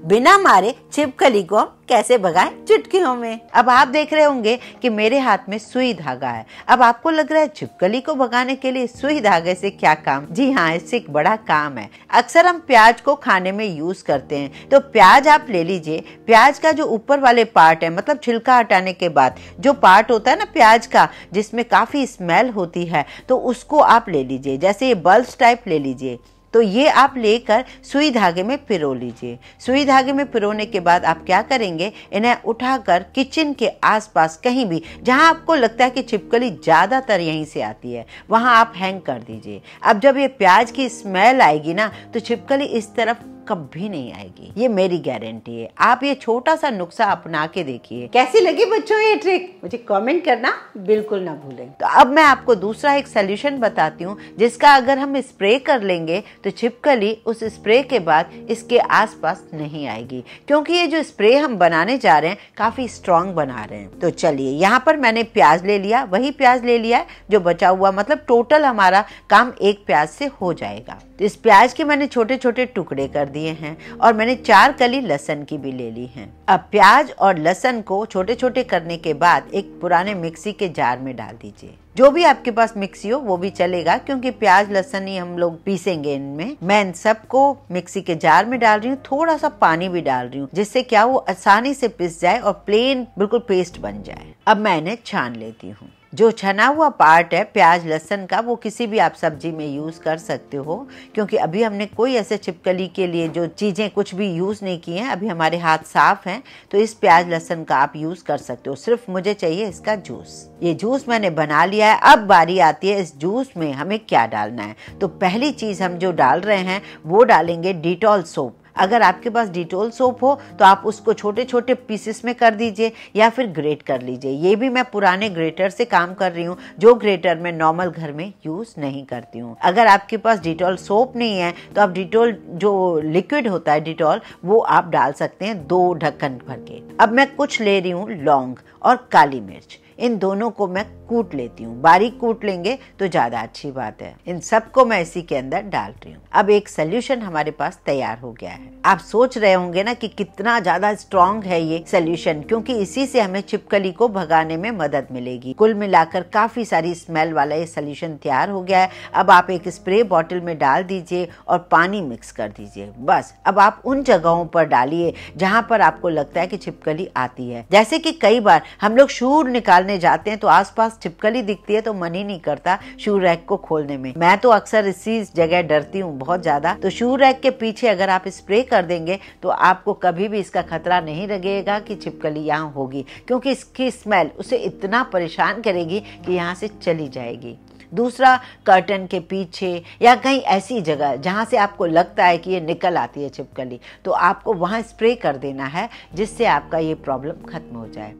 बिना मारे छिपकली को कैसे भगाएं चुटकियों में। अब आप देख रहे होंगे कि मेरे हाथ में सुई धागा है। अब आपको लग रहा है छिपकली को भगाने के लिए सुई धागे से क्या काम? जी हाँ, इससे एक बड़ा काम है। अक्सर हम प्याज को खाने में यूज करते हैं, तो प्याज आप ले लीजिए। प्याज का जो ऊपर वाले पार्ट है, मतलब छिलका हटाने के बाद जो पार्ट होता है ना प्याज का, जिसमें काफी स्मेल होती है, तो उसको आप ले लीजिए। जैसे ये बल्ब्स टाइप ले लीजिए, तो ये आप लेकर सुई धागे में पिरो लीजिए। सुई धागे में पिरोने के बाद आप क्या करेंगे, इन्हें उठाकर किचन के आसपास कहीं भी जहां आपको लगता है कि छिपकली ज्यादातर यहीं से आती है, वहां आप हैंग कर दीजिए। अब जब ये प्याज की स्मेल आएगी ना, तो छिपकली इस तरफ कभी नहीं आएगी, ये मेरी गारंटी है। आप ये छोटा सा नुस्खा अपना के देखिए। कैसी लगी बच्चों ये ट्रिक? मुझे कमेंट करना बिल्कुल ना भूलें। तो अब मैं आपको दूसरा एक सोल्यूशन बताती हूँ, जिसका अगर हम स्प्रे कर लेंगे तो छिपकली उस स्प्रे के बाद इसके आसपास नहीं आएगी, क्योंकि ये जो स्प्रे हम बनाने जा रहे हैं काफी स्ट्रॉन्ग बना रहे हैं। तो चलिए, यहाँ पर मैंने प्याज ले लिया, वही प्याज ले लिया है जो बचा हुआ, मतलब टोटल हमारा काम एक प्याज से हो जाएगा। तो इस प्याज के मैंने छोटे छोटे टुकड़े कर दिए हैं और मैंने 4 कली लहसुन की भी ले ली हैं। अब प्याज और लहसुन को छोटे छोटे करने के बाद एक पुराने मिक्सी के जार में डाल दीजिए। जो भी आपके पास मिक्सी हो वो भी चलेगा, क्योंकि प्याज लहसुन ही हम लोग पीसेंगे इनमें। मैं इन सबको मिक्सी के जार में डाल रही हूँ, थोड़ा सा पानी भी डाल रही हूँ, जिससे क्या वो आसानी से पिस जाए और प्लेन बिल्कुल पेस्ट बन जाए। अब मैं इन्हें छान लेती हूँ। जो छना हुआ पार्ट है प्याज लहसुन का, वो किसी भी आप सब्जी में यूज कर सकते हो, क्योंकि अभी हमने कोई ऐसे छिपकली के लिए जो चीजें कुछ भी यूज नहीं की हैं, अभी हमारे हाथ साफ हैं, तो इस प्याज लहसुन का आप यूज कर सकते हो। सिर्फ मुझे चाहिए इसका जूस। ये जूस मैंने बना लिया है। अब बारी आती है इस जूस में हमें क्या डालना है। तो पहली चीज हम जो डाल रहे हैं वो डालेंगे डिटॉल सोप। अगर आपके पास डिटॉल सोप हो तो आप उसको छोटे छोटे पीसेस में कर दीजिए या फिर ग्रेट कर लीजिए। ये भी मैं पुराने ग्रेटर से काम कर रही हूँ, जो ग्रेटर मैं नॉर्मल घर में यूज नहीं करती हूँ। अगर आपके पास डिटॉल सोप नहीं है तो आप डिटॉल जो लिक्विड होता है डिटॉल, वो आप डाल सकते हैं 2 ढक्कन भर के। अब मैं कुछ ले रही हूँ लौंग और काली मिर्च, इन दोनों को मैं कूट लेती हूँ। बारीक कूट लेंगे तो ज्यादा अच्छी बात है। इन सबको मैं इसी के अंदर डाल रही हूँ। अब एक सोल्यूशन हमारे पास तैयार हो गया है। आप सोच रहे होंगे ना कि कितना ज्यादा स्ट्रॉन्ग है ये सोल्यूशन, क्योंकि इसी से हमें छिपकली को भगाने में मदद मिलेगी। कुल मिलाकर काफी सारी स्मेल वाला ये सोल्यूशन तैयार हो गया है। अब आप एक स्प्रे बॉटल में डाल दीजिए और पानी मिक्स कर दीजिए। बस अब आप उन जगहों पर डालिए जहां पर आपको लगता है कि छिपकली आती है। जैसे कि कई बार हम लोग शूर निकालने जाते हैं तो आसपास छिपकली दिखती है तो मन ही नहीं करता शू रैक को खोलने में। मैं तो अक्सर इसी जगह डरती हूँ बहुत ज्यादा। तो शू रैक के पीछे अगर आप स्प्रे कर देंगे तो आपको कभी भी इसका खतरा नहीं लगेगा कि छिपकली यहाँ होगी, क्योंकि इसकी स्मेल उसे इतना परेशान करेगी कि यहाँ से चली जाएगी। दूसरा, कर्टन के पीछे या कहीं ऐसी जगह जहाँ से आपको लगता है कि ये निकल आती है छिपकली, तो आपको वहाँ स्प्रे कर देना है, जिससे आपका ये प्रॉब्लम खत्म हो जाए।